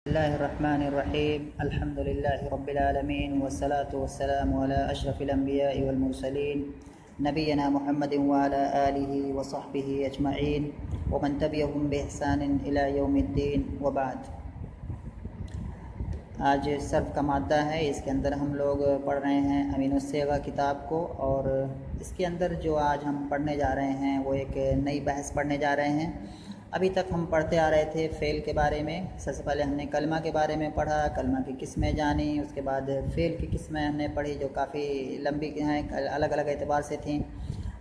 बिस्मिल्लाहिर्रहमानिर्रहीम अल्हम्दुलिल्लाहि रब्बिल आलमीन वस्सलातु वस्सलामु अला अशरफिल अंबियाइ वल मुरसलीन नबियना मुहम्मदिन व अला आलिहि व सहबिहि अजमईन व मन तबिअहुम बिइहसानिन इला यौमिद्दीन व बाद। आज सर्फ का मादा है, इसके अंदर हम लोग पढ़ रहे हैं अमीनुस्सेगा किताब को। और इसके अंदर जो आज हम पढ़ने जा रहे हैं वो एक नई बहस पढ़ने जा रहे हैं। अभी तक हम पढ़ते आ रहे थे फ़ेल के बारे में। सबसे पहले हमने कलमा के बारे में पढ़ा, कलमा की किस्में जानी, उसके बाद फ़ेल की किस्में हमने पढ़ी जो काफ़ी लंबी हैं, अलग अलग एतबार से थी।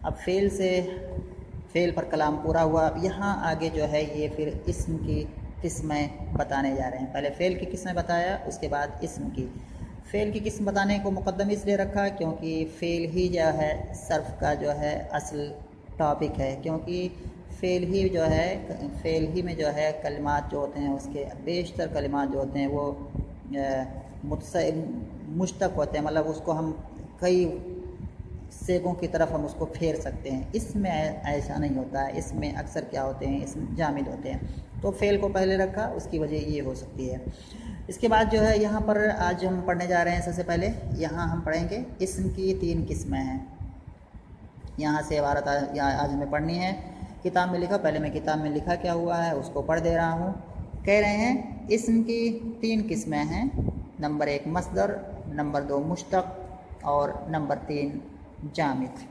अब फ़ेल पर कलाम पूरा हुआ। अब यहाँ आगे जो है ये फिर इस्म की किस्में बताने जा रहे हैं। पहले फ़ेल की किस्में बताया, उसके बाद इस्म की। फ़ेल की किस्म बताने को मुक़द्दम इसलिए रखा क्योंकि फ़ेल ही जो है सर्फ का जो है असल टॉपिक है, क्योंकि फ़ेल ही में जो है कलिमात जो होते हैं उसके बेशतर कलिमात जो होते हैं वो मुश्तक होते हैं, मतलब उसको हम कई सेगों की तरफ हम उसको फेर सकते हैं। इसमें ऐसा नहीं होता है, इसमें अक्सर क्या होते हैं, इसमें जामिद होते हैं। तो फ़ेल को पहले रखा, उसकी वजह ये हो सकती है। इसके बाद जो है यहाँ पर आज हम पढ़ने जा रहे हैं। सबसे पहले यहाँ हम पढ़ेंगे इस्म की 3 किस्में हैं। यहाँ से इबारत आज हमें पढ़नी है। किताब में लिखा, पहले मैं किताब में लिखा क्या हुआ है उसको पढ़ दे रहा हूँ। कह रहे हैं इस्म की 3 किस्में हैं। नंबर 1 मस्दर, नंबर 2 मुश्तक और नंबर 3 जामिद।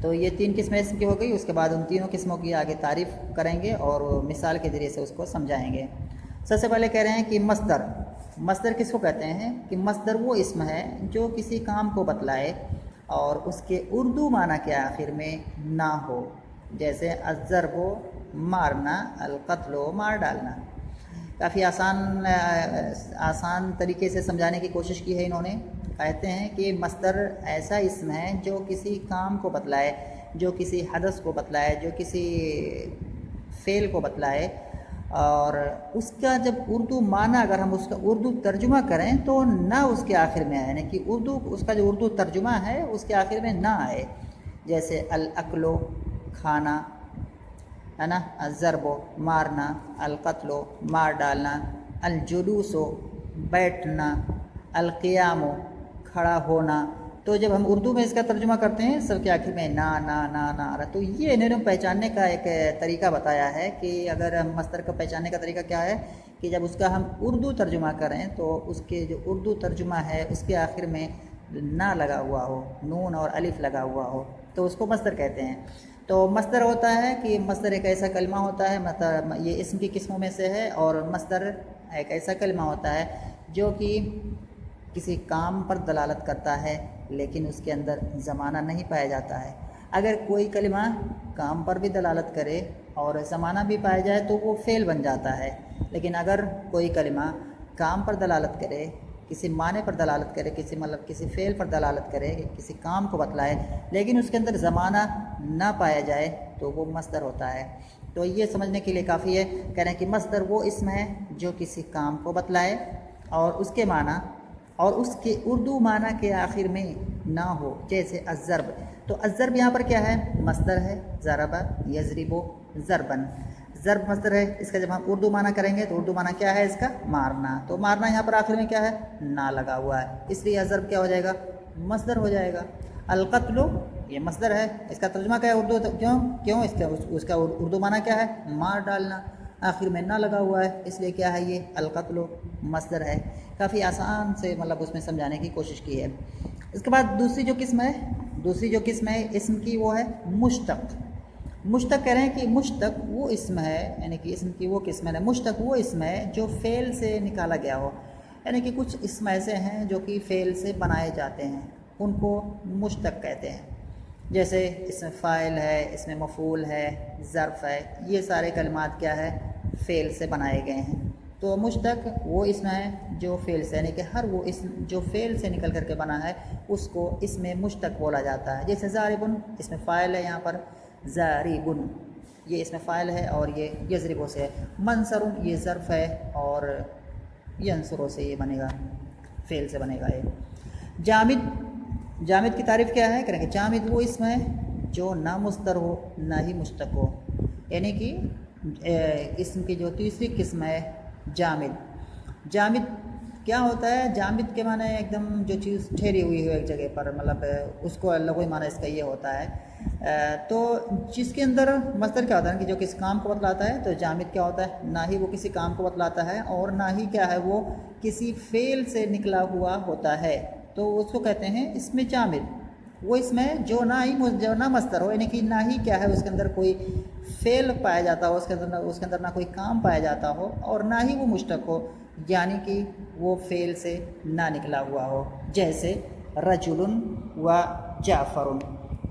तो ये 3 किस्में इस्म की हो गई। उसके बाद उन तीनों किस्मों की आगे तारीफ़ करेंगे और मिसाल के ज़रिए से उसको समझाएंगे। सबसे पहले कह रहे हैं कि मस्दर किसको कहते हैं कि मस्दर वो इस्म है जो किसी काम को बतलाए और उसके उर्दू माना के आखिर में ना हो। जैसे अज़्ज़रबो मारना, अलक़त्लो मार डालना। काफ़ी आसान तरीके से समझाने की कोशिश की है इन्होंने। कहते हैं कि मस्दर ऐसा इस्म है जो किसी काम को बतलाए, जो किसी हदस को बतलाए, जो किसी फ़ेल को बतलाए, और उसका जब उर्दू माना अगर हम उसका उर्दू तर्जुमा करें तो ना उसके आखिर में आए, यानी कि उसका जो उर्दू तर्जुमा है उसके आखिर में ना आए। जैसे अल-अक्लो खाना है ना, अज़्ज़रबो मारना, अल-क़त्लो मार डालना, अल-जुलूसो बैठना, अल-क़ियामो खड़ा होना। तो जब हम उर्दू में इसका तर्जुमा करते हैं सब के आखिर में ना ना ना ना आ रहा। तो ये इन्होंने पहचानने का एक तरीका बताया है कि अगर हम मस्दर का पहचानने का तरीका क्या है कि जब उसका हम उर्दू तर्जुमा करें तो उसके जो उर्दू तर्जुमा है उसके आखिर में ना लगा हुआ हो, नून और अलिफ लगा हुआ हो, तो उसको मस्दर कहते हैं। तो मस्दर होता है कि मस्दर एक ऐसा कलमा होता है, मतलब ये इस्म की किस्मों में से है। और मस्दर एक ऐसा कलमा होता है जो कि किसी काम पर दलालत करता है लेकिन उसके अंदर ज़माना नहीं पाया जाता है। अगर कोई कलिमा काम पर भी दलालत करे और ज़माना भी पाया जाए तो वो फ़ेल बन जाता है। लेकिन अगर कोई कलिमा काम पर दलालत करे, किसी माने पर दलालत करे, किसी फ़ेल पर दलालत करे, किसी काम को बतलाए लेकिन उसके अंदर ज़माना ना पाया जाए तो वो मस्दर होता है। तो ये समझने के लिए काफ़ी है। कह रहे हैं कि मस्दर वो इस्म है जो किसी काम को बतलाए और उसके माना और उसके उर्दू माना के आखिर में ना हो। जैसे अज़्ज़र्ब, तो अज़्ज़र्ब यहाँ पर क्या है, मस्दर है। ज़रबा यज़रिबो ज़रबन, ज़र्ब मस्दर है। इसका जब हम उर्दू माना करेंगे तो उर्दू माना क्या है इसका, मारना। तो मारना यहाँ पर आखिर में क्या है, ना लगा हुआ है, इसलिए अज़्ज़र्ब क्या हो जाएगा, मस्दर हो जाएगा। अल-क़त्लो ये मस्दर है, इसका तर्जुमा क्या है उर्दू, क्यों उसका उर्दू माना क्या है, मार डालना। आखिर में ना लगा हुआ है इसलिए क्या है, ये अल-क़त्लो मस्दर है। काफ़ी आसान से मतलब उसमें समझाने की कोशिश की है। इसके बाद दूसरी जो किस्म है इस्म की वो है मुश्तक। मुश्तक कह रहे हैं कि मुश्तक वो इस्म है, यानी कि इस्म की वो किस्म है। मुश्तक वो इस्म है जो फ़ेल से निकाला गया हो, यानी कि कुछ इस्म ऐसे हैं जो कि फ़ेल से बनाए जाते हैं, उनको मुश्तक कहते हैं। जैसे इसमें फ़ाइल है, इसमें मफ़ूल है, ज़र्फ़ है, ये सारे कलिमात क्या है, फ़ेल से बनाए गए हैं। तो मुश्तक वो इस्म है जो फ़ेल से, यानी कि हर वो इस्म जो फ़ेल से निकल करके बना है उसको इसमें मुश्तक बोला जाता है। जैसे ज़ारिबुन, इसमें फ़ाइल है, यहाँ पर ज़ारिबुन ये इसमें फ़ाइल है और ये यज़रिबो से है। मंसरुन ये ज़र्फ़ है और यंसुरो से ये बनेगा, फ़ेल से बनेगा ये। जामिद की तारीफ़ क्या है, करेंगे जामिद वो इस्म है जो ना मुस्तर हो ना ही मुश्तक हो, यानी कि इस्म की जो तीसरी किस्म है जामिद। जामिद क्या होता है? जामिद के माने एकदम जो चीज़ ठहरी हुई हो एक जगह पर, मतलब उसको लगोई माना इसका ये होता है। तो जिसके अंदर मस्दर क्या होता है कि जो किसी काम को बतलाता है, तो जामिद क्या होता है? ना ही वो किसी काम को बतलाता है और ना ही क्या है वो किसी फेल से निकला हुआ होता है, तो उसको कहते हैं इसमें जामिद। वो इसमें जो ना मस्दर हो, यानी कि ना ही क्या है उसके अंदर कोई फेल पाया जाता हो, उसके अंदर ना कोई काम पाया जाता हो और ना ही वो मुश्तक हो, यानी कि वो फेल से ना निकला हुआ हो। जैसे रजुलन व जाफ़रुन,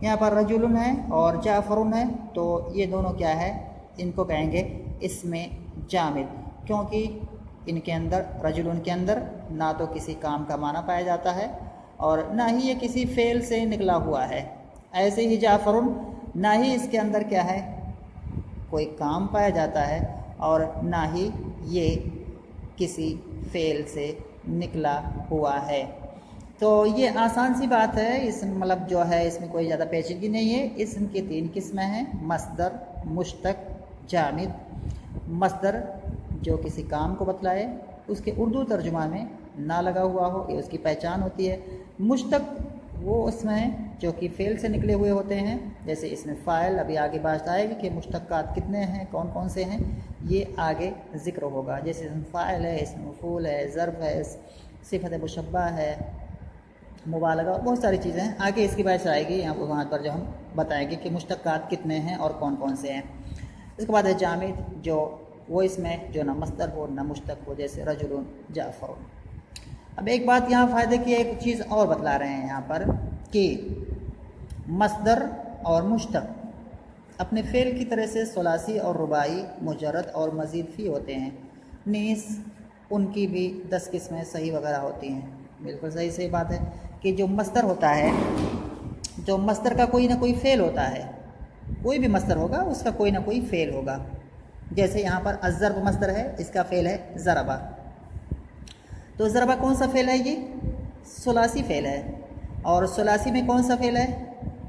यहाँ पर रजुलन है और जाफ़रुन है, तो ये दोनों क्या है? इनको कहेंगे इसमें जामिद, क्योंकि इनके अंदर, रजुलन के अंदर ना तो किसी काम का माना पाया जाता है और ना ही ये किसी फेल से निकला हुआ है। ऐसे ही जाफ़रुन, ना ही इसके अंदर क्या है कोई काम पाया जाता है और ना ही ये किसी फेल से निकला हुआ है। तो ये आसान सी बात है, इस मतलब जो है इसमें कोई ज़्यादा पेचीदगी नहीं है। इसम की 3 किस्में हैं, मस्दर, मुश्तक, जामिद। मस्दर जो किसी काम को बतलाए, उसके उर्दू तर्जुमा में ना लगा हुआ हो, ये उसकी पहचान होती है। मुश्तक वो उसमें जो कि फ़ेल से निकले हुए होते हैं, जैसे इसमें फ़ाइल, अभी आगे बात आएगी कि मुश्तक्कात कितने हैं, कौन कौन से हैं, ये आगे ज़िक्र होगा। जैसे इसमें फ़ाइल है, इसमें मफ़ूल है, ज़र्फ़ है, सिफ़त मुशब्बा है, मुबालगा, बहुत सारी चीज़ें हैं। आगे इसकी बात आएगी यहाँ वहाँ पर जो हम बताएंगे कि मुश्तक्कात कितने हैं और कौन कौन से हैं। इसके बाद है जामिद, जो वो इसमें जो ना मस्दर हो ना मुश्तक हो, जैसे रजुलन, जाफ़रुन। अब एक बात यहाँ फ़ायदे की एक चीज़ और बतला रहे हैं यहाँ पर कि मस्दर और मुश्तक अपने फ़ेल की तरह से सुलासी और रुबाई, मुजर्रद और मज़ीद फ़ी होते हैं, नीस उनकी भी 10 किस्में सही वगैरह होती हैं। बिल्कुल सही बात है कि जो मस्दर होता है, जो मस्दर का कोई ना कोई फ़ेल होता है, कोई भी मस्दर होगा उसका कोई ना कोई फ़ेल होगा। जैसे यहाँ पर अज़्ज़र्ब मस्दर है, इसका फ़ेल है ज़रबा, तो ज़रबा कौन सा फ़ेल है? ये सुलासी फ़ेल है, और सुलासी में कौन सा फ़ेल है?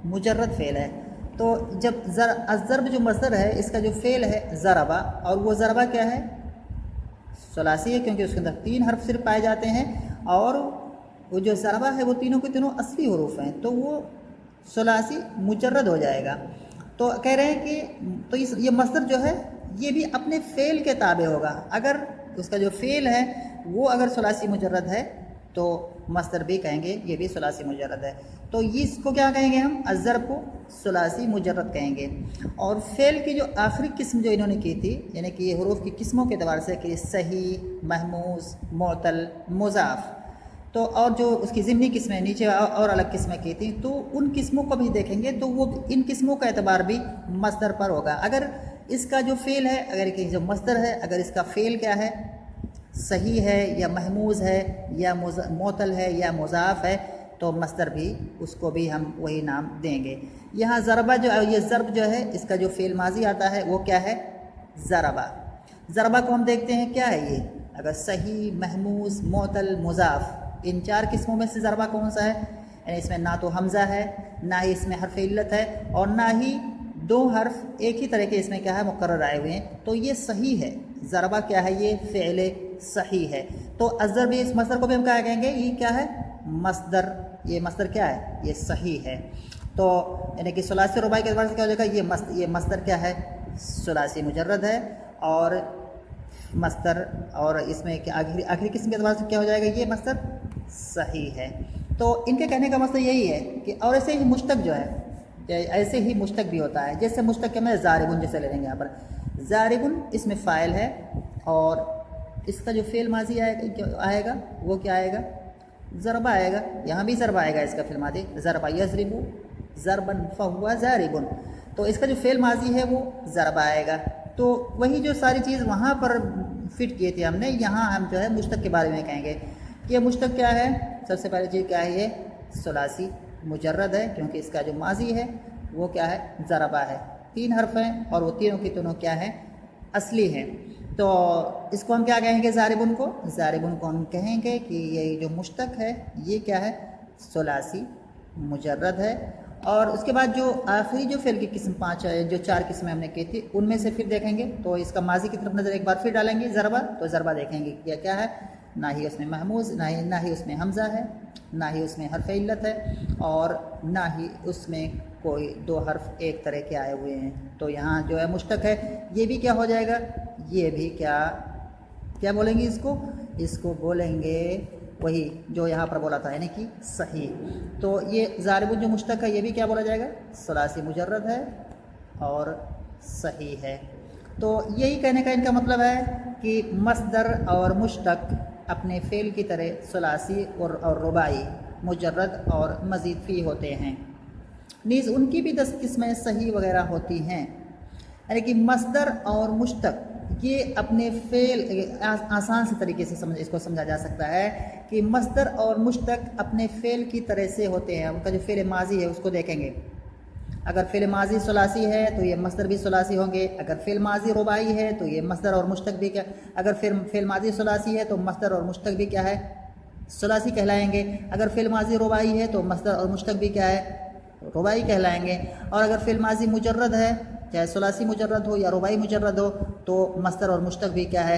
मुजर्रद फ़ेल है। तो जब अज़्ज़र्ब जो मस्दर है, इसका जो फ़ेल है ज़रबा, और वो ज़रबा क्या है? सुलासी है, क्योंकि उसके अंदर 3 हर्फ सिर्फ पाए जाते हैं, और वो जो ज़रबा है वो तीनों के तीनों असली हुरूफ हैं, तो वो सुलासी मुजर्रद हो जाएगा। तो कह रहे हैं कि तो ये मस्दर जो है ये भी अपने फ़ेल के ताबे होगा। अगर उसका जो फ़ेल है वो अगर सुलासी मुजर्रद है तो मस्दर भी कहेंगे ये भी सुलासी मुजर्रद है। तो इसको क्या कहेंगे हम? अज़्ज़र्ब को सुलासी मुजर्रद कहेंगे। और फ़ेल की जो आखिरी किस्म जो इन्होंने की थी, यानी कि ये हुरूफ की किस्मों के एतबार से कि सही, महमूज़, मुअतल, मुज़ाफ़, तो और जो उसकी ज़िम्नी किस्में नीचे और अलग किस्में की थी, तो उन किस्मों को भी देखेंगे तो वो इन किस्मों का एतबार भी मस्दर पर होगा। अगर इसका जो फ़ेल है, अगर कि जो मस्दर है, अगर इसका फ़ेल क्या है, सही है या महमूज़ है या मुअतल है या मुज़ाफ़ है, तो मस्दर भी उसको भी हम वही नाम देंगे। यहाँ ज़रबा जो ये ज़रब जो है, इसका जो फ़ेल माजी आता है वो क्या है? ज़रबा। ज़रबा को हम देखते हैं क्या है ये, अगर सही, महमूज़, मुअतल, मुज़ाफ़, इन 4 किस्मों में से ज़रबा कौन सा है? यानी इसमें ना तो हमज़ा है, ना ही इसमें हर्फ़ इल्लत है, और ना ही 2 हर्फ एक ही तरह के इसमें क्या है मुकर्रर आए हुए हैं, तो ये सही है। ज़रबा क्या है? ये फ़ेल सही है। तो अज़्ज़र्ब, इस मस्दर को भी हम क्या कहेंगे? ये क्या है? मस्दर। ये मस्दर क्या है? ये सही है। तो यानी कि सुलासी रुबाई के एतबार से क्या हो जाएगा? ये मस्दर क्या है? सुलासी मुजर्रद है, और मस्दर, और इसमें क्या आखिरी किस्म के एतबार से क्या हो जाएगा? ये मस्दर सही है। तो इनके कहने का मतलब यही है कि और ऐसे ही मुश्तक जो है, ऐसे ही मुश्तक भी होता है। जैसे मुश्तक के में ज़ारिबुन जैसे ले लेंगे, यहाँ पर ज़ारिबुन इसमें फ़ाइल है, और इसका जो फ़ेल माजी आएगा वो क्या आएगा? ज़रबा आएगा। यहाँ भी ज़रबा आएगा, इसका फ़ेल माजी ज़रबा, यज़रिबु ज़रबन फ़हुवा ज़ारिबुन, तो इसका जो फ़ेल माजी है वो ज़रबा आएगा। तो वही जो सारी चीज़ वहाँ पर फिट किए थे हमने, यहाँ हम जो है मुश्तक के बारे में कहेंगे कि ये मुश्तक क्या है। सबसे पहली चीज़ क्या है? ये सुलासी मुजर्रद है, क्योंकि इसका जो माजी है वो क्या है? ज़रबा है। 3 हर्फ हैं और वो तीनों की तीनों क्या हैं? असली हैं। तो इसको हम क्या कहेंगे? ज़ारिबुन को। ज़ारिबुन को हम कहेंगे कि ये जो मुश्तक है ये क्या है? सुलासी मुजर्रद है, और उसके बाद जो आखिरी जो फ़ेल की किस्म 5 जो 4 किस्में हमने की थी उनमें से फिर देखेंगे। तो इसका माजी की तरफ नज़र एक बार फिर डालेंगे ज़रबा, तो ज़रबा देखेंगे क्या क्या है, ना ही उसमें महमूज़, ना ही उसमें हमज़ा है, ना ही उसमें हर्फ इल्लत है, और ना ही उसमें कोई 2 हर्फ एक तरह के आए हुए हैं। तो यहाँ जो है मुश्तक है, ये भी क्या हो जाएगा, ये भी क्या बोलेंगे इसको बोलेंगे वही जो यहाँ पर बोला था, यानी कि सही। तो ये ज़ारिबुन जो मुश्तक है ये भी क्या बोला जाएगा, सलासी मुजर्रद है और सही है। तो यही कहने का इनका मतलब है कि मस्दर और मुश्तक अपने फ़ेल की तरह सलासी और रुबाई, मुजर्रद और मज़ीद फ़ी होते हैं। नीज़ उनकी भी 10 किस्में सही वगैरह होती हैं, यानी कि मस्दर और मुश्तक ये अपने फ़ेल आसान से तरीके से इसको समझा जा सकता है कि मस्दर और मुश्तक अपने फ़ेल की तरह से होते हैं। उनका जो फ़ेल माजी है उसको देखेंगे, अगर फ़ेल माजी सुलासी है तो ये मस्दर भी सुलासी होंगे, अगर फ़ेल माजी रुबाई है तो ये मस्दर और मुश्तक भी क्या, अगर फ़ेल माजी सुलासी है तो मस्दर और मुश्तक भी क्या है, सुलासी कहलाएंगे। अगर फ़ेल माजी रुबाई है तो मस्दर और मुश्तक भी क्या है, रुबाई कहलाएंगे। और अगर फ़ेल माजी मुजर्रद है, चाहे सुलासी मुजर्रद हो या रुबाई मुजर्रद हो, तो मस्दर और मुश्तक भी क्या है,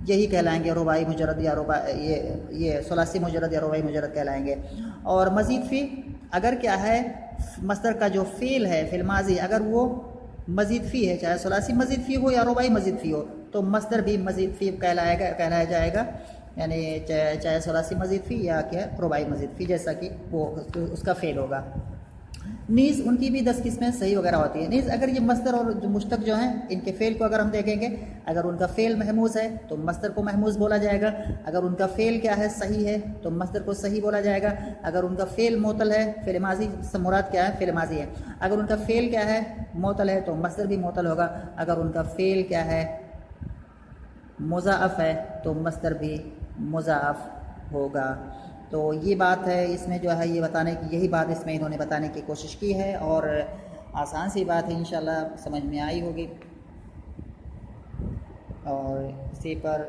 यही कहलाएंगे, रुबाई मुजर्रद या ये सुलासी मुजर्रद या रुबाई मुजर्रद कहलाएंगे। और मज़ीद फ़ी अगर क्या है, मस्दर का जो फ़ेल है फ़ेल माजी अगर वो मज़ीद फ़ी है, चाहे सुलासी मज़ीद फ़ी हो या रुबाई मज़ीद फ़ी हो, तो मस्दर भी मज़ीद फ़ी कहलाया जाएगा, यानी चाहे सुलासी मज़ीद फ़ी या क्या रुबाई मज़ीद फ़ी, जैसा कि वो उसका फ़ेल होगा। नीज़ उनकी भी 10 किस्में सही वगैरह होती है। नीज़ अगर ये मस्दर और जो मुश्तक जो हैं इनके फ़ेल को अगर हम देखेंगे, अगर उनका फ़ेल महमूज़ है तो मस्दर को महमूज़ बोला जाएगा, अगर उनका फ़ेल क्या है सही है तो मस्दर को सही बोला जाएगा, अगर उनका फ़ेल मोतल है, फ़ेल माजी से मुराद क्या है, फ़ेल माजी है, अगर उनका फ़ेल क्या है मोतल है तो मस्दर भी मोतल होगा, अगर उनका फ़ेल क्या है मुज़ाअफ़ है तो मस्दर भी मुज़ाअफ़ होगा। तो ये बात है इसमें जो है, ये बताने की यही बात इसमें इन्होंने बताने की कोशिश की है, और आसान सी बात है, इंशाल्लाह समझ में आई होगी। और इसी पर